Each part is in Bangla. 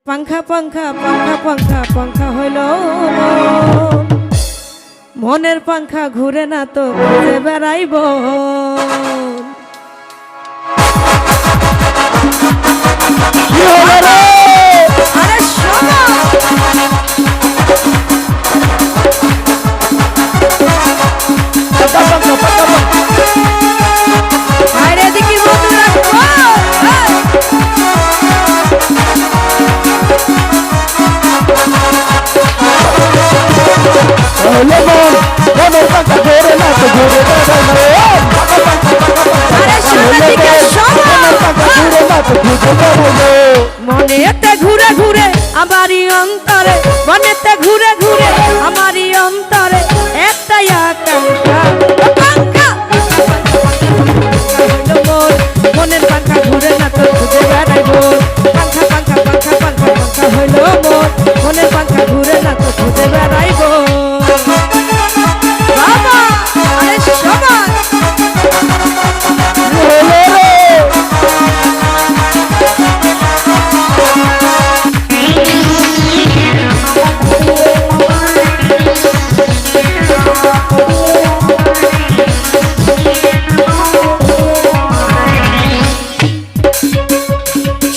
पंखा पंखा पंखा पंखा पंखा हইলো মনের पंखा ঘুরে না তো ঘুরে বেড়াইবো আরে শোনো আরে দেখি বন্ধু রাখবো মনেতে ঘুরে ঘুরে আমারই অন্তরে মনেতে ঘুরে ঘুরে আমারই অন্তরে একটাই আকাঙ্ক্ষা পাঙ্খা মনের পাঙ্খা ঘুরে না তো ঘুরে বেড়াইবো পাঙ্খা পাঙ্খা পাঙ্খা পাঙ্খা পাঙ্খা হইল মোর মনের পাঙ্খা ঘুরে না তো ঘুরে বেড়াইবো বাবা আরে সবাই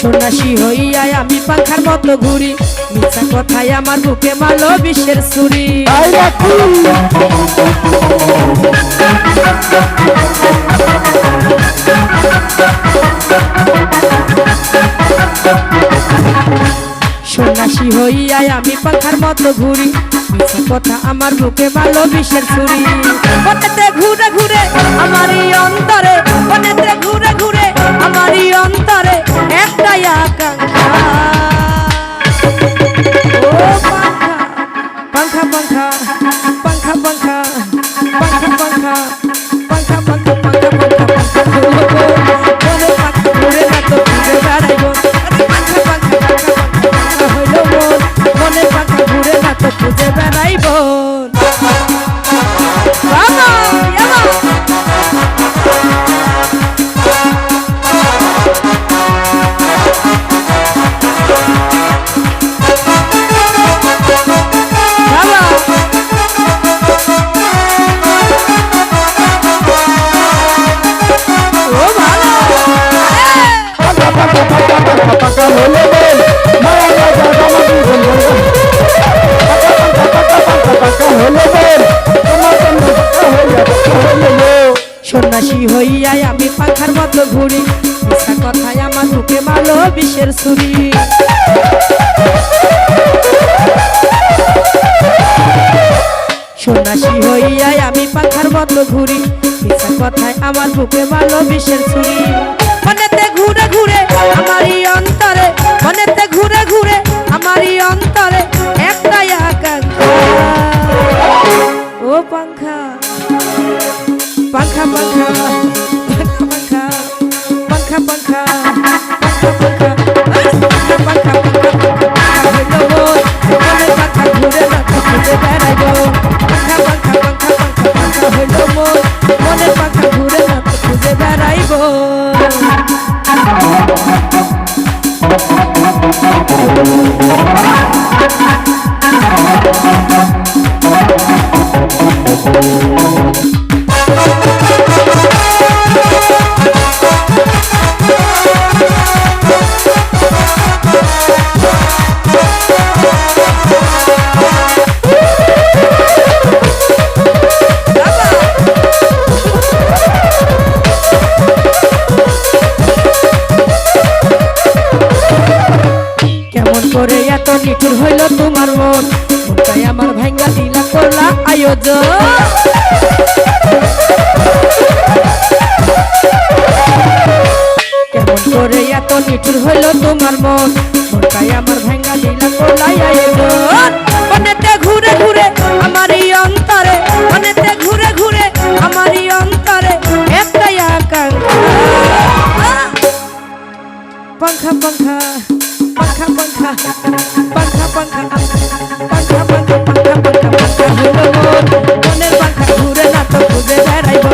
সন্ন্যাসী হইয়া আমি পাখার মতো ঘুরি মিথ্যা কথায় আমার বুকে মারলো বিশ্বের ছুরি সন্ন্যাসী হইয়া আমি পাখার মতো ঘুরি মিথ্যা কথা আমার বুকে মারলো বিশ্বের ছুরি মনেতে ঘুরে ঘুরে আমারই অন্তরে মনেতে ঘুরে ঘুরে আমারই অন্তরে একটাই আকাঙ্ক্ষা ও পাঙ্খা পাঙ্খা পাঙ্খা পাঙ্খা পাঙ্খা পাঙ্খা পাঙ্খা পাঙ্খা পাঙ্খা পাঙ্খা পাঙ্খা মনে পাঙ্খা ঘুরে না তো ঘুরে বেড়াইবো পাঙ্খা পাঙ্খা পাঙ্খা পাঙ্খা হইল মন মনে পাঙ্খা ঘুরে না তো ঘুরে বেড়াইবো বাবা সন্ন্যাসী হইয়া আমি পাখার মতো ঘুরি মিথ্যা কথায় আমার বুকে মারলো বিশ্বের ছুরি সন্ন্যাসী হইয়া আমি পাখার মতো ঘুরি মিথ্যা কথায় আমার বুকে মারলো বিশ্বের ছুরি মনেতে ঘুরে ঘুরে আমারই অন্তরে মনেতে ঘুরে ঘুরে আমারই অন্তরে একটাই আকাঙ্ক্ষা ও পাঙ্খা পাঙ্খা পাঙ্খা পাঙ্খা পাঙ্খা পাঙ্খা পাঙ্খা পাঙ্খা পাঙ্খা ঘুরে না ঘুরে বেড়াইবো পাঙ্খা পাঙ্খা পাঙ্খা পাঙ্খা পাঙ্খা হইল মোর মনের পাঙ্খা ঘুরে না ঘুরে বেড়াইবো করে এত নিঠুর হইল তোমার মন মনটাই আমার ভাঙ্গা দিলা করলা আয়োজন কেমন করে এত নিঠুর হইল তোমার মন মনটাই আমার ভাঙ্গা দিলা করলা আয়োজন মনেতে ঘুরে ঘুরে আমারই অন্তরে মনেতে ঘুরে ঘুরে আমারই অন্তরে একটাই আকাঙ্ক্ষা পাঙ্খা পাঙ্খা পাঙ্খা পাঙ্খা পাঙ্খা পাঙ্খা পাঙ্খা পাঙ্খা পাঙ্খা পাঙ্খা পাঙ্খা হইল মোর মনের পাঙ্খা ঘুরে না তো ঘুরে বেড়াইবো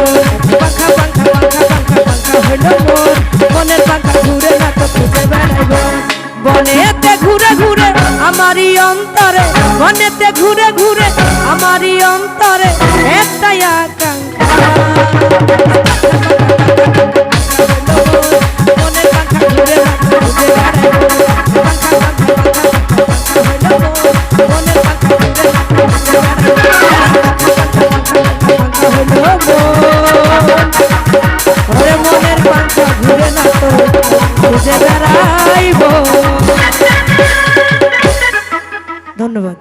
পাঙ্খা পাঙ্খা পাঙ্খা পাঙ্খা পাঙ্খা হইল মোর মনের পাঙ্খা ঘুরে না তো ঘুরে বেড়াইবো বল আমারই অন্তরে মনেতে ঘুরে ঘুরে আমারই অন্তরে একটাই আকাঙ্ক্ষা মনের পাখা ঘুরে ঘুরে মনের পাখা ঘুরে না তো খুঁজে বেড়াইব। ধন্যবাদ।